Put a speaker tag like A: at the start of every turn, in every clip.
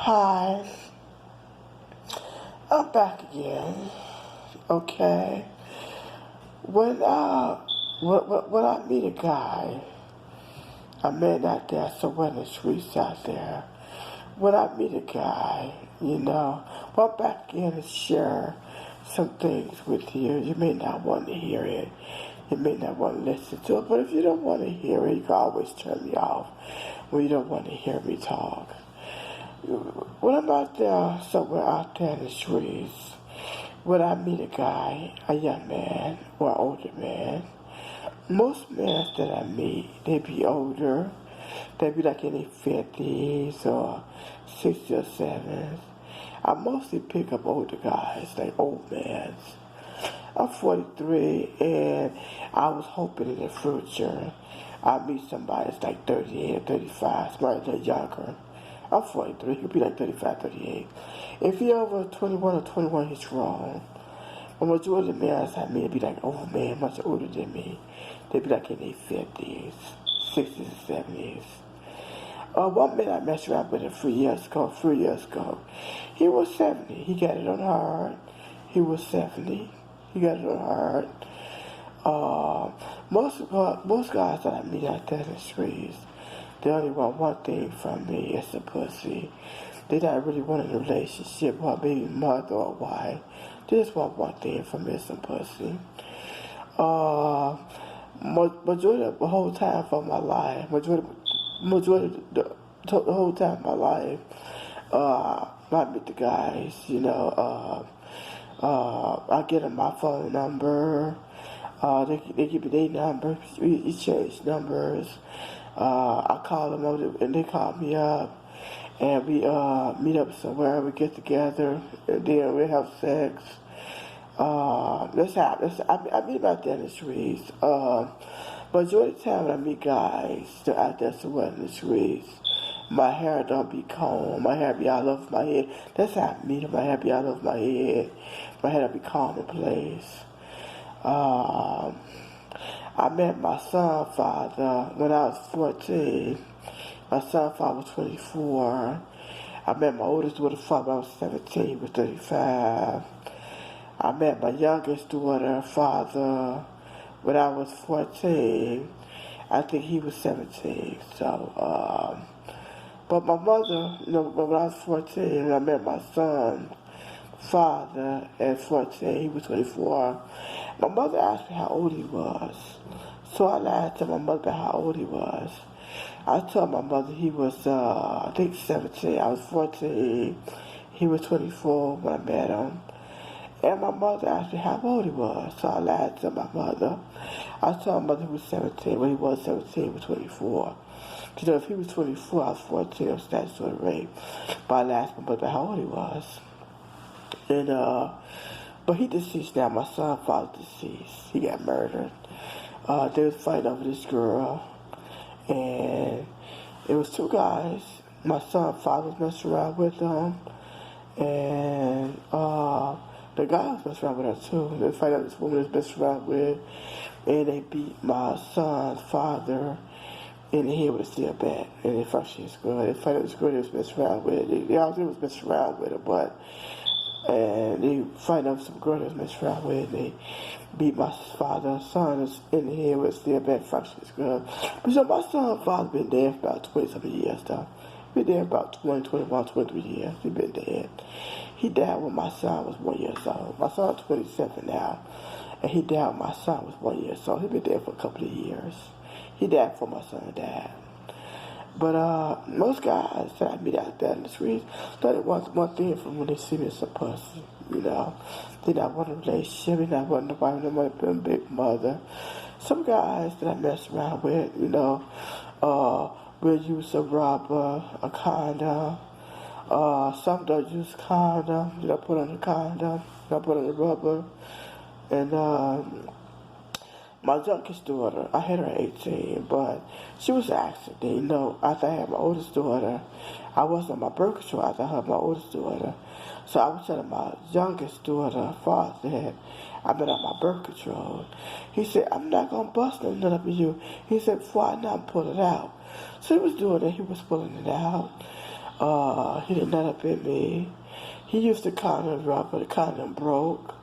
A: Hi, I'm back again. Okay. When when I meet a guy, a man out there somewhere in the streets out there, when I meet a guy, I'm back again to share some things with you. You may not want to hear it. You may not want to listen to it, but if you don't want to hear it, you can always turn me off when you don't want to hear me talk. When I'm out there, somewhere out there in the streets, when I meet a guy, a young man or an older man, most men that I meet, they be older. They be like in their 50s or 60s or 70s. I mostly pick up older guys, like old men. I'm 43, and I was hoping in the future I'd meet somebody that's like 38 or 35, somebody that's younger. I'm 43, he could be like 35, 38. If he over 21 or 21, he's wrong. The majority of the men I meet be like old men, much older than me. They be like in their 50s, 60s, and 70s. One man I messed around with 3 years ago, he was 70. He got it on hard. He was 70. He got it on hard. Most guys that I meet out there in the streets, they only want one thing from me, it's a pussy. They not really want a relationship or maybe mother or wife. They just want one thing from me, some pussy. Majority of the whole time for my life, majority of the whole time of my life, I meet the guys, I get them my phone number. They give me their number. We exchange numbers. I call them up and they call me up. And we meet up somewhere. We get together and then we have sex. I meet out there in the streets. Majority of the time when I meet guys, they're out there somewhere in the streets. My hair don't be combed. My hair be all over my head. That's how I meet them. My hair be all over my head. My hair don't be combed in place. I met my son father when I was 14. My son father was 24. I met my oldest daughter father when I was 17. He was 35. I met my youngest daughter father when I was 14. I think he was 17. So, but my mother, when I was 14, I met my son father at 14. He was 24. My mother asked me how old he was. So I lied to my mother about how old he was. I told my mother he was, I think 17. I was 14. He was 24 when I met him. And my mother asked me how old he was. So I lied to my mother. I told my mother he was 17. When he was 17, he was 24. If he was 24, I was 14. It was statutory rape. But I lied to my mother about how old he was. And, but he deceased now. My son father deceased. He got murdered. They was fighting over this girl. And it was two guys. My son father was messing around with them. And the guy was messing around with her too. They fight over this woman that's messing around with. And they beat my son's father in the head with a steel bat. And they fractured his skull. They fight over this girl they was messing around with. They all was messing around with her, but and they fight over some girl that was messing around with. They beat my father's son in the head with a steel bat, fractured his skull. But so my son's father been dead for about 20-something years though. He been dead about 20, 21, 23 years. He been dead. He died when my son was 1 year old. My son's 27 now. And he died when my son was 1 year old. He been dead for a couple of years. He died before my son died. But most guys that I meet out there in the streets, they want one thing from when they see me as a pussy, They not want a relationship, they not want nobody, they want to be a big mother. Some guys that I mess around with, will use a rubber, a condom. Some don't use condom, put on a condom, put on a rubber. And my youngest daughter, I had her at 18, but she was an accident. After I had my oldest daughter, I wasn't on my birth control after I had my oldest daughter. So I was telling my youngest daughter, father, that I've been on my birth control. He said, I'm not going to bust no nut up in you. He said, before I not pull it out. So he was doing it. He was pulling it out. He didn't nut up in me. He used the condom rub, but the condom broke.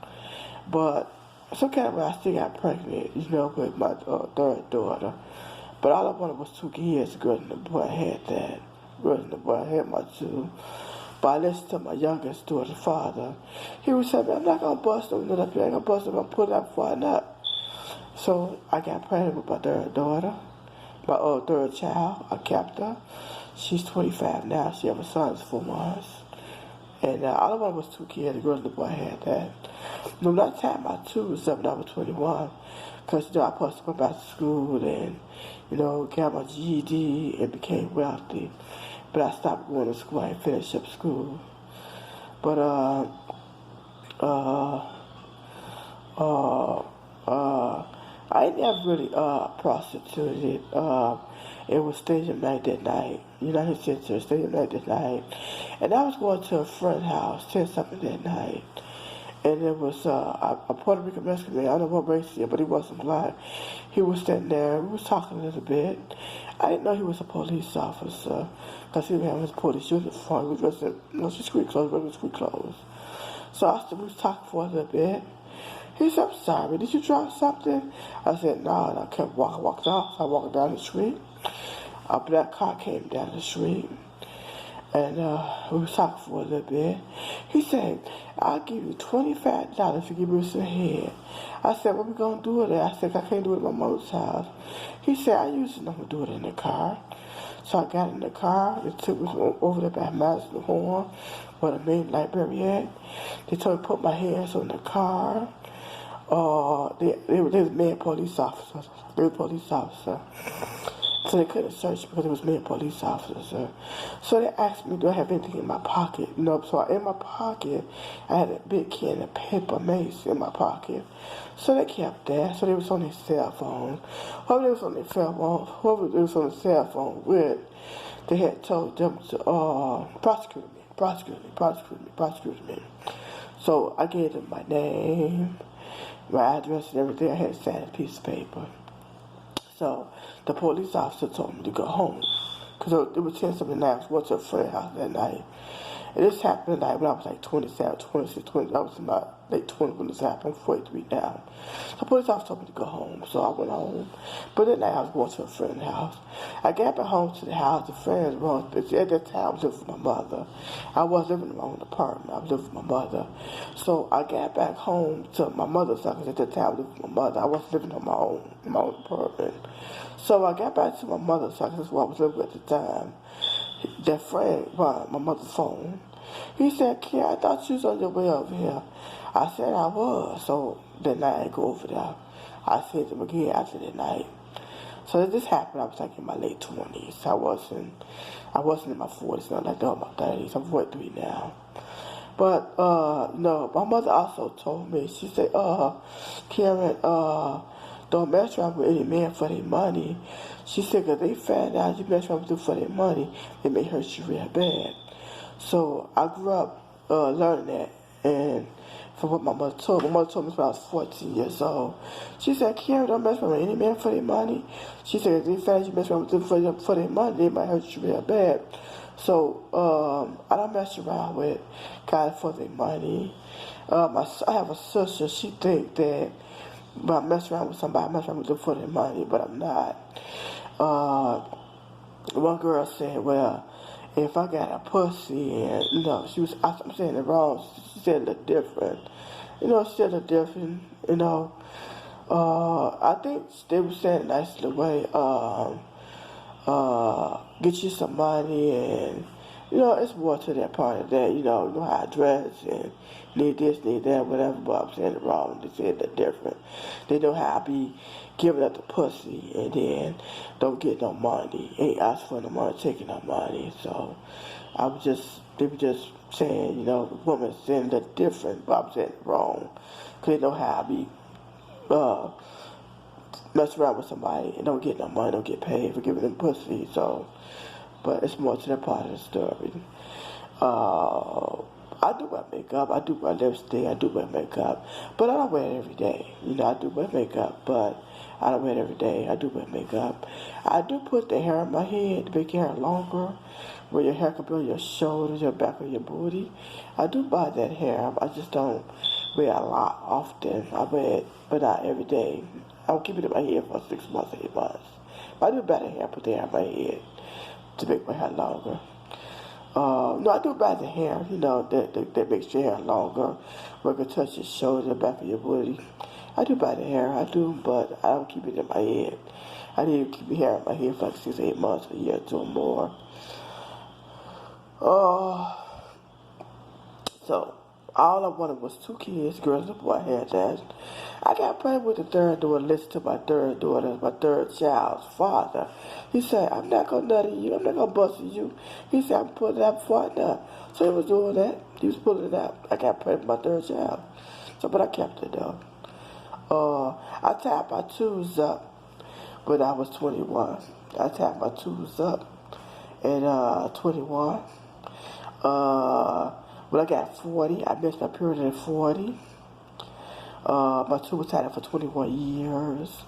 A: But some kind of way I still got pregnant, with my third daughter. But all I wanted was 2 kids. The girl and the boy had that. The girl and the boy had my 2. But I listened to my youngest daughter's father. He would say, I'm not going to bust them nut up here. I'm going to bust them. I'm going to put it up before I nut. So I got pregnant with my third daughter. My third child, I kept her. She's 25 now. She has a son that's 4 months. And all I wanted was 2 kids. The girl and the boy had that. That time my 2 was up when I was 21. Because, I supposed to go back to school and, got my GED and became wealthy. But I stopped going to school. I didn't finish up school. But, I ain't never really prostituted. It was stadium night that night. United Center, stadium night that night. And I was going to a friend's house, 10 something that night. And there was a Puerto Rican Mexican man, I don't know what race he is, but he wasn't black. He was standing there, we was talking a little bit. I didn't know he was a police officer, because he didn't have his police uniform. He was dressed in street clothes, regular street clothes. So we was talking for a little bit. He said, I'm sorry, did you drop something? I said, no, and I kept walking, walked off. So I walked down the street. A black car came down the street. And we was talking for a little bit. He said, I'll give you $25 to give me some head. I said, what we going to do with it? I said, I can't do it at my mother's house. He said, I usually never do it in the car. So I got in the car. They took me over there by Madison Horn, where the main library at. They told me to put my hands on the car. They was male police officers. They were police officers. So they couldn't search because it was male police officers. So they asked me, do I have anything in my pocket? So in my pocket, I had a big can of paper mace in my pocket. So they kept that. So they was on their cell phone. Whoever they was on their cell phone with, they had told them to prosecute me. So I gave them my name, my address and everything. I had to sign a piece of paper. So the police officer told me to go home. Because it was 10 something night. I was going to a friend's house that night. And this happened when I was like 27, 26, 20. I was in my late 20s when this happened. I'm 43 now. The police officer told me to go home. So I went home. But that night I was going to a friend's house. I got back home to the house. The friends were busy. At that time I was living with my mother. I was living in my own apartment. I was living with my mother. So I got back home to my mother's house. Because at that time I was living with my mother. I wasn't living on my own apartment. So I got back to my mother's house. That's where I was living at the time. That friend brought my mother's phone. He said, Kim, I thought you was on your way over here. I said I was. So that night I go over there. I seen him again after that night. So this happened, I was like in my late 20s. I wasn't in my 40s, not like that in my 30s. I'm 43 now. But, my mother also told me, she said, Karen, don't mess around with any man for their money. She said, because they find out you mess around with them for their money, it may hurt you real bad. So I grew up learning that, and from what my mother told me when I was 14 years old. She said, Karen, don't mess around with any man for their money. She said, if they find you mess around with them for their money, it might hurt you real bad. So I don't mess around with guys for their money. I have a sister, she think that but I mess around with somebody, I mess around with them for their money, but I'm not. One girl said, well, if I got a pussy and, I'm saying it wrong, she said it looked different. She said it looked different, I think they were saying a nice little way, get you some money and, it's more to that part of that, know how I dress and need this, need that, whatever, but I'm saying it wrong. They said it different. They know how I be giving up the pussy and then don't get no money. Ain't ask for no money, taking no money. So they were just saying, the woman saying it different, but I'm saying it wrong. Because they know how I be mess around with somebody and don't get no money, don't get paid for giving them pussy. So, but it's more to that part of the story. I do wear makeup, I do wear lipstick, I do wear makeup, but I don't wear it every day. I do wear makeup, but I don't wear it every day. I do wear makeup. I do put the hair on my head to make your hair longer, where your hair could be on your shoulders, your back of your booty. I do buy that hair. I just don't wear a lot often. I wear it, but not every day. I'll keep it in my head for 6 months, 8 months. But I do buy the hair, put the hair in my head to make my hair longer. No, I do buy the hair, that makes your hair longer, where it can touch your shoulder, back of your booty. I do buy the hair, I do, but I don't keep it in my head. I need to keep the hair in my head for like 6 8 months, a year or two or more. So, all I wanted was 2 kids, girls and a boy. I had that. I got pregnant with the third daughter, listened to my third daughter, my third child's father. He said, I'm not going to nut you, I'm not going to bust you. He said, I'm pulling it out before I nut. So he was doing that. He was pulling it out. I got pregnant with my third child. So, but I kept it though. I tied my tubes up when I was 21. I tied my tubes up at 21. When I got 40, I missed my period at 40. My tube was tied up for 21 years.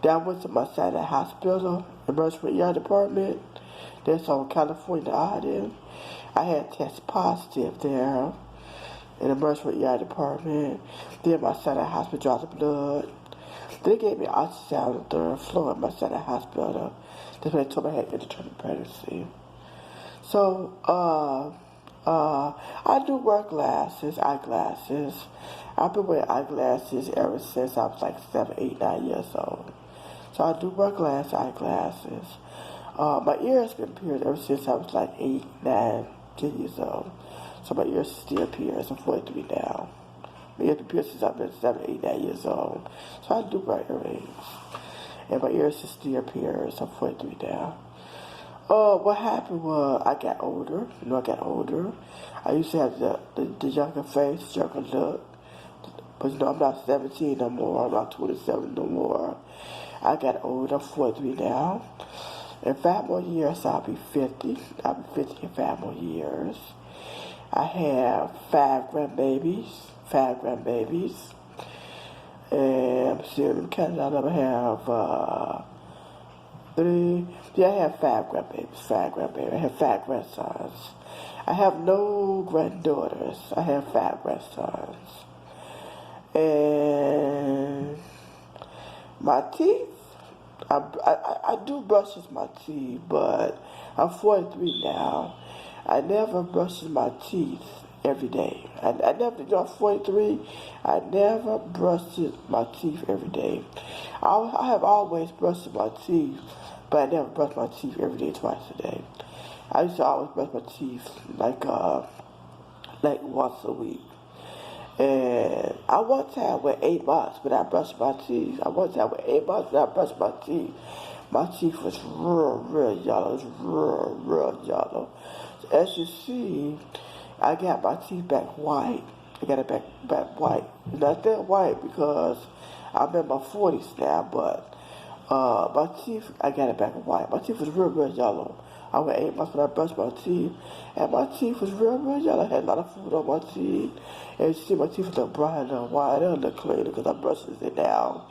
A: Then I went to my Sinai Hospital, emergency ER department. That's on California Island. I had tested positive there in the emergency ER department. Then my Sinai Hospital draws the blood. They gave me ultrasound on the 3rd floor at my Sinai Hospital. That's when they told me I had indeterminate pregnancy. So, I do wear glasses, eyeglasses. I've been wearing eyeglasses ever since I was like 7, 8, 9 years old. So I do wear eyeglasses. My ears been pierced ever since I was like 8, 9, 10 years old. So my ears still pierced. I'm 43 now. My ears been pierced since I've been 7, 8, 9 years old. So I do wear earrings. And my ears are still pierced. I'm 43 now. What happened was I got older. I got older. I used to have the younger face, younger look. But I'm not 17 no more. I'm not 27 no more. I got older. I'm 43 now. In 5 more years, I'll be 50. I'll be 50 in 5 more years. I have 5 grandbabies. And I'm still in Canada. I have 3. Yeah, I have 5 grandbabies. I have 5 grandsons. I have no granddaughters. I have 5 grandsons. And my teeth, I do brushes my teeth, but I'm 43 now. I never brushes my teeth every day. I never, I'm 43, I never brushed my teeth every day. I have always brushed my teeth, but I never brushed my teeth every day, twice a day. I used to always brush my teeth like once a week. And I one time went 8 months without brushing my teeth. My teeth was real yellow. It was real yellow. So as you see, I got my teeth back white. I got it back white. Not that white because I'm in my 40s now, but my teeth, I got it back white. My teeth was real yellow. I went 8 months when I brushed my teeth, and my teeth was real yellow. I had a lot of food on my teeth, and you see my teeth look bright and white. They don't look clean because I'm brushing it down.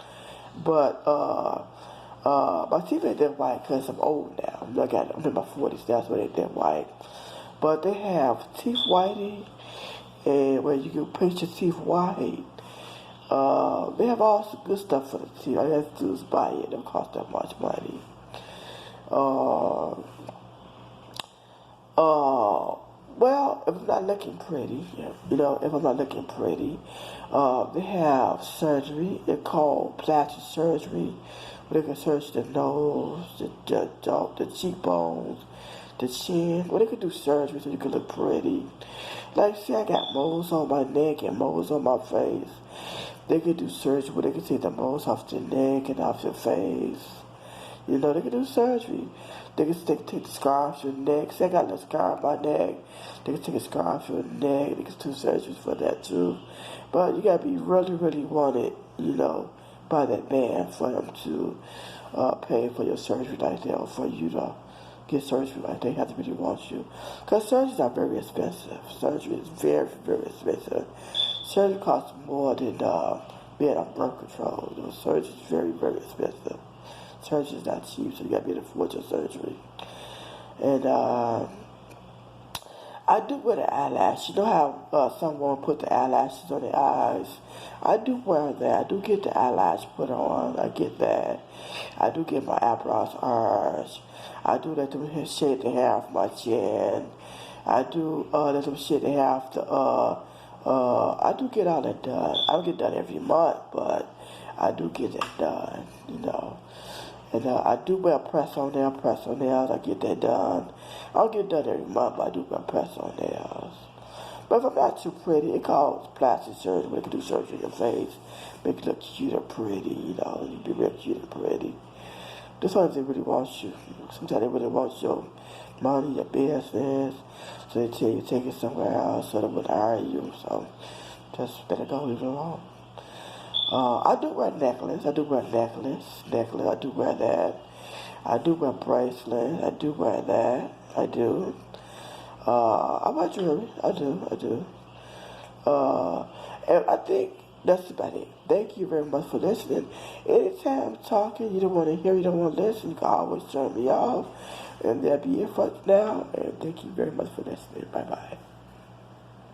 A: But my teeth ain't that white because I'm old now. I'm in my 40s now, so they ain't that white. But they have teeth whitening, and where you can paint your teeth white. They have all some good stuff for the teeth. All you have to do is buy it. It don't cost that much money. Well, if I'm not looking pretty, they have surgery. It's called plastic surgery, where they can search the nose, the cheekbones, the chin. Well, they can do surgery so you can look pretty. Like, see, I got moles on my neck and moles on my face. They can do surgery where they can take the moles off your neck and off your face. They can do surgery. They can take the scar off your neck. See, I got a scar on my neck. They can take a scar off your neck. They can do surgeries for that too. But you gotta be really, really wanted, by that man for him to pay for your surgery like that, or for you to get surgery like that. They have to really want you. Because surgeries are very expensive. Surgery is very, very expensive. Surgery costs more than being on birth control. Surgery is very, very expensive. Surgery is not cheap, so you gotta be able to afford your surgery. And I do wear the eyelash. You know how some women put the eyelashes on their eyes? I do wear that. I do get the eyelash put on. I get that. I do get my eyebrows arched. I do let them shade the hair off my chin. I do let them shade the hair off the, I do get all that done. I don't get done every month, but I do get that done, you know. And I do wear press on nails. I get that done. I don't get it done every month, but I do wear press on nails. But if I'm not too pretty, it calls plastic surgery. They can do surgery on your face, make you look cute or pretty, you know. You be real cute and pretty. Sometimes they really want you. Sometimes they really want your money, your business. So they tell you take it somewhere else so they would hire you. So just let it go, leave it alone. I do wear necklace. I do wear necklace. I do wear that. I do wear bracelet. I do wear that. I do. I wear jewelry. I do. And I think that's about it. Thank you very much for listening. Anytime I'm talking, you don't want to hear, you don't want to listen, you can always turn me off. And that'll be it for now. And thank you very much for listening. Bye-bye.